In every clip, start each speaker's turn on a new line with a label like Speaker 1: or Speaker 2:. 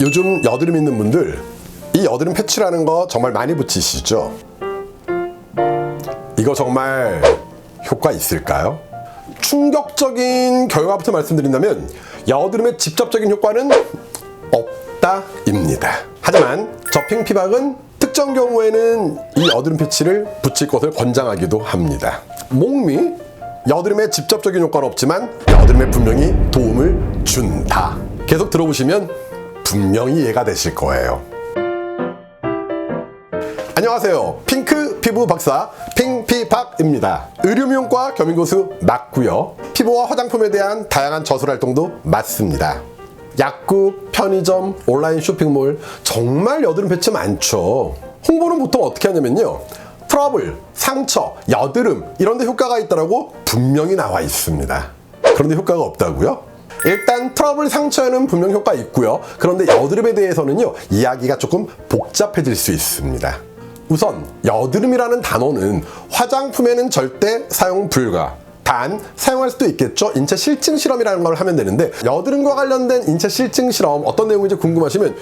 Speaker 1: 요즘 여드름 있는 분들 이 여드름 패치라는 거 정말 많이 붙이시죠? 이거 정말 효과 있을까요? 충격적인 결과부터 말씀드린다면 여드름의 직접적인 효과는 없다입니다. 하지만 접핑 피박은 특정 경우에는 이 여드름 패치를 붙일 것을 권장하기도 합니다. 목미, 여드름의 직접적인 효과는 없지만 여드름에 분명히 도움을 준다. 계속 들어보시면 분명히 이해가 되실 거예요. 안녕하세요. 핑크 피부 박사 핑피박입니다. 의료미용과 겸임고수 맞고요. 피부와 화장품에 대한 다양한 저술 활동도 맞습니다. 약국, 편의점, 온라인 쇼핑몰 정말 여드름 패치 많죠. 홍보는 보통 어떻게 하냐면요, 트러블, 상처, 여드름 이런 데 효과가 있다고 분명히 나와 있습니다. 그런데 효과가 없다고요? 일단 트러블, 상처에는 분명 효과 있고요. 그런데 여드름에 대해서는요, 이야기가 조금 복잡해질 수 있습니다. 우선 여드름이라는 단어는 화장품에는 절대 사용 불가. 단 사용할 수도 있겠죠. 인체 실증 실험이라는 걸 하면 되는데, 여드름과 관련된 인체 실증 실험 어떤 내용인지 궁금하시면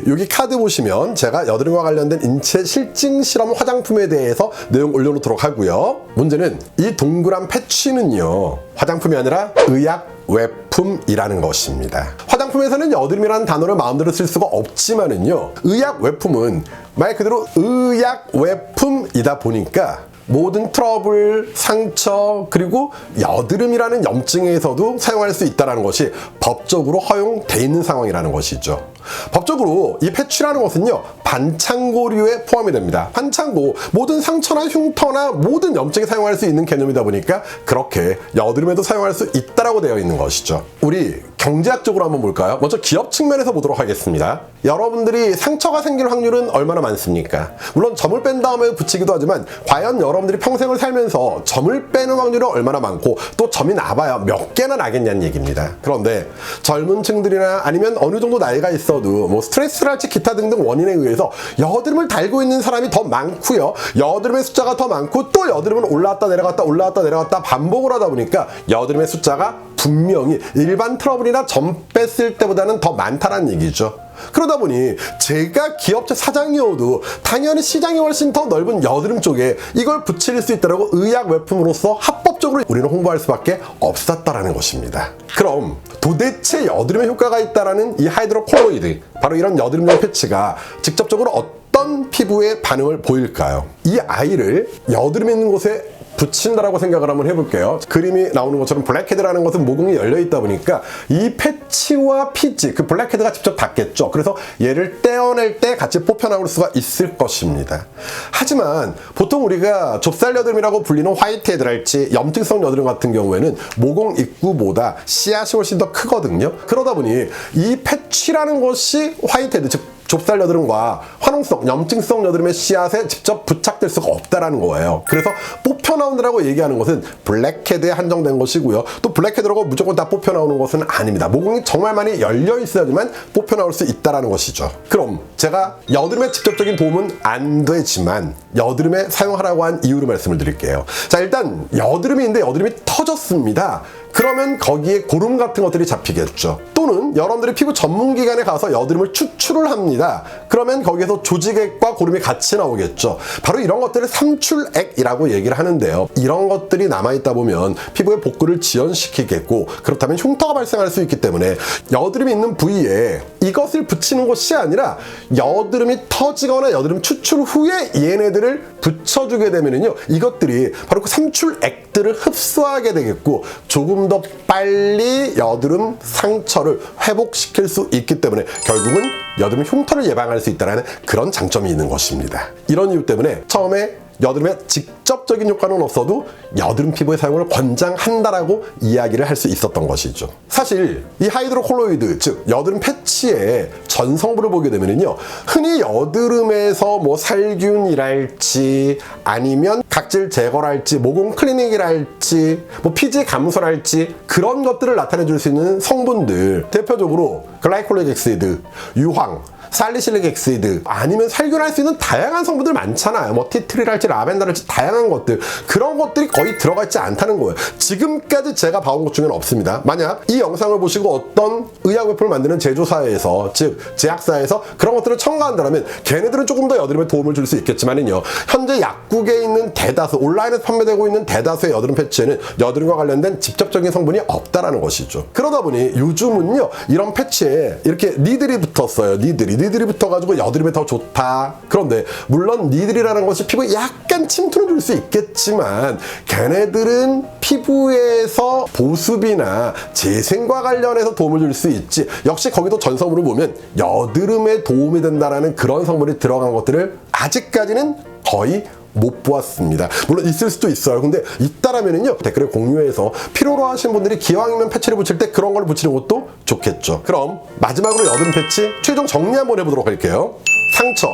Speaker 1: 여기 카드 보시면 제가 여드름과 관련된 인체 실증 실험 화장품에 대해서 내용 올려놓도록 하고요. 문제는 이 동그란 패치는요, 화장품이 아니라 의약 외품이라는 것입니다. 화장품에서는 여드름이라는 단어를 마음대로 쓸 수가 없지만은요, 의약 외품은 말 그대로 의약 외품이다 보니까 모든 트러블, 상처, 그리고 여드름이라는 염증에서도 사용할 수 있다는 것이 법적으로 허용돼 있는 상황이라는 것이죠. 법적으로 이 패치라는 것은요, 반창고류에 포함이 됩니다. 반창고, 모든 상처나 흉터나 모든 염증에 사용할 수 있는 개념이다 보니까 그렇게 여드름에도 사용할 수 있다라고 되어 있는 것이죠. 우리 경제학적으로 한번 볼까요? 먼저 기업 측면에서 보도록 하겠습니다. 여러분들이 상처가 생길 확률은 얼마나 많습니까? 물론 점을 뺀 다음에 붙이기도 하지만 과연 여러분들이 평생을 살면서 점을 빼는 확률이 얼마나 많고 또 점이 나봐야 몇 개나 나겠냐는 얘기입니다. 그런데 젊은 층들이나 아니면 어느 정도 나이가 있어도 뭐 스트레스랄지 기타 등등 원인에 의해서 여드름을 달고 있는 사람이 더 많고요. 여드름의 숫자가 더 많고 또 여드름은 올라왔다 내려갔다 반복을 하다 보니까 여드름의 숫자가 분명히 일반 트러블이나 점 뺐을 때보다는 더 많다는 얘기죠. 그러다 보니 제가 기업체 사장이어도 당연히 시장이 훨씬 더 넓은 여드름 쪽에 이걸 붙일 수 있다고 의약 외품으로서 합법적으로 우리는 홍보할 수밖에 없었다라는 것입니다. 그럼 도대체 여드름에 효과가 있다라는 이 하이드로콜로이드, 바로 이런 여드름용 패치가 직접적으로 어떤 피부에 반응을 보일까요? 이 아이를 여드름 있는 곳에 붙인다라고 생각을 한번 해볼게요. 그림이 나오는 것처럼 블랙헤드라는 것은 모공이 열려있다 보니까 이 패치와 피지, 그 블랙헤드가 직접 닿겠죠. 그래서 얘를 떼어낼 때 같이 뽑혀 나올 수가 있을 것입니다. 하지만 보통 우리가 좁쌀 여드름이라고 불리는 화이트헤드랄지 염증성 여드름 같은 경우에는 모공 입구보다 씨앗이 훨씬 더 크거든요. 그러다 보니 이 패치라는 것이 화이트헤드, 즉 좁쌀 여드름과 화농성, 염증성 여드름의 씨앗에 직접 부착될 수가 없다라는 거예요. 그래서 뽑혀 나온다라고 얘기하는 것은 블랙헤드에 한정된 것이고요. 또 블랙헤드라고 무조건 다 뽑혀 나오는 것은 아닙니다. 모공이 정말 많이 열려 있어야지만 뽑혀 나올 수 있다라는 것이죠. 그럼 제가 여드름에 직접적인 도움은 안 되지만 여드름에 사용하라고 한 이유를 말씀을 드릴게요. 자, 일단 여드름이 있는데 여드름이 터졌습니다. 그러면 거기에 고름 같은 것들이 잡히겠죠. 또는 여러분들이 피부 전문기관에 가서 여드름을 추출을 합니다. 그러면 거기에서 조직액과 고름이 같이 나오겠죠. 바로 이런 것들을 삼출액이라고 얘기를 하는데요. 이런 것들이 남아있다 보면 피부의 복구를 지연시키겠고, 그렇다면 흉터가 발생할 수 있기 때문에 여드름이 있는 부위에 이것을 붙이는 것이 아니라 여드름이 터지거나 여드름 추출 후에 얘네들을 붙여주게 되면은요, 이것들이 바로 그 삼출액들을 흡수하게 되겠고 조금 더 빨리 여드름 상처를 회복시킬 수 있기 때문에 결국은 여드름 흉터를 예방할 수 있다는 그런 장점이 있는 것입니다. 이런 이유 때문에 처음에 여드름에 직접적인 효과는 없어도 여드름 피부의 사용을 권장한다라고 이야기를 할 수 있었던 것이죠. 사실 이 하이드로콜로이드, 즉 여드름 패치의 전성분을 보게 되면요, 흔히 여드름에서 뭐 살균이랄지 아니면 각질 제거랄지 모공 클리닉이랄지 뭐 피지 감소랄지 그런 것들을 나타내 줄 수 있는 성분들, 대표적으로 글라이콜릭 엑시드, 유황, 살리실릭 엑시드, 아니면 살균할 수 있는 다양한 성분들 많잖아요. 뭐 티트릴할지 라벤더랄지 다양한 것들, 그런 것들이 거의 들어가 있지 않다는 거예요. 지금까지 제가 봐온 것 중에는 없습니다. 만약 이 영상을 보시고 어떤 의약용품을 만드는 제조사에서, 즉 제약사에서 그런 것들을 첨가한다면 걔네들은 조금 더 여드름에 도움을 줄 수 있겠지만요, 현재 약국에 있는 대다수, 온라인에서 판매되고 있는 대다수의 여드름 패치에는 여드름과 관련된 직접적인 성분이 없다라는 것이죠. 그러다 보니 요즘은요, 이런 패치에 이렇게 니들이 붙었어요. 니들이 붙어가지고 여드름에 더 좋다. 그런데 물론 니들이라는 것이 피부에 약간 침투는 줄 수 있겠지만 걔네들은 피부에서 보습이나 재생과 관련해서 도움을 줄 수 있지, 역시 거기도 전성분을 보면 여드름에 도움이 된다라는 그런 성분이 들어간 것들을 아직까지는 거의 못 보았습니다. 물론 있을 수도 있어요. 근데 있다라면은요, 댓글에 공유해서 필요로 하신 분들이 기왕이면 패치를 붙일 때 그런 걸 붙이는 것도 좋겠죠. 그럼 마지막으로 여드름 패치 최종 정리 한번 해보도록 할게요. 상처,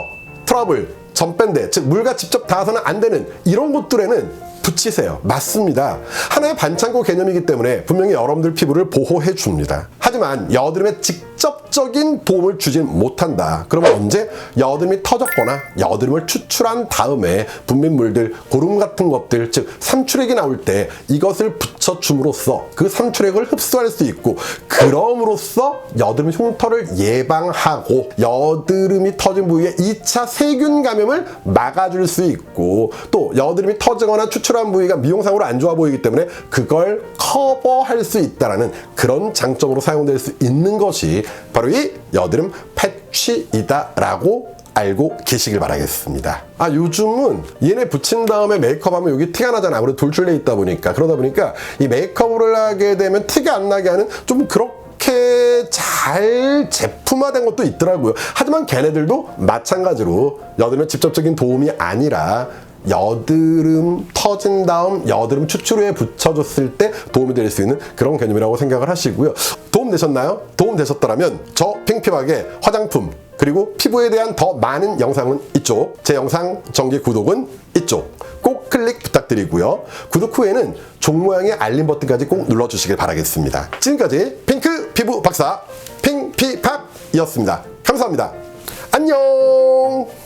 Speaker 1: 트러블, 전밴드, 즉 물과 직접 닿아서는 안 되는 이런 곳들에는 붙이세요. 맞습니다. 하나의 반창고 개념이기 때문에 분명히 여러분들 피부를 보호해 줍니다. 하지만 여드름에 직접적인 도움을 주진 못한다. 그러면 언제? 여드름이 터졌거나 여드름을 추출한 다음에 분비물들, 고름 같은 것들, 즉 삼출액이 나올 때 이것을 붙여줌으로써 그 삼출액을 흡수할 수 있고, 그럼으로써 여드름 흉터를 예방하고 여드름이 터진 부위에 2차 세균 감염을 막아줄 수 있고, 또 여드름이 터지거나 추출한 부위가 미용상으로 안 좋아 보이기 때문에 그걸 커버할 수 있다라는 그런 장점으로 사용될 수 있는 것이 바로 이 여드름 패치이다라고 알고 계시길 바라겠습니다. 요즘은 얘네 붙인 다음에 메이크업하면 여기 티가 나잖아. 아무래도 돌출돼 있다 보니까. 그러다 보니까 이 메이크업을 하게 되면 티가 안 나게 하는 좀 그렇게 잘 제품화된 것도 있더라고요. 하지만 걔네들도 마찬가지로 여드름에 직접적인 도움이 아니라 여드름 터진 다음 여드름 추출 후에 붙여줬을 때 도움이 될 수 있는 그런 개념이라고 생각을 하시고요. 도움 되셨나요? 도움 되셨더라면 저 핑피박의 화장품 그리고 피부에 대한 더 많은 영상은 이쪽, 제 영상 정기 구독은 이쪽 꼭 클릭 부탁드리고요. 구독 후에는 종 모양의 알림 버튼까지 꼭 눌러주시길 바라겠습니다. 지금까지 핑크 피부 박사 핑피박이었습니다. 감사합니다. 안녕.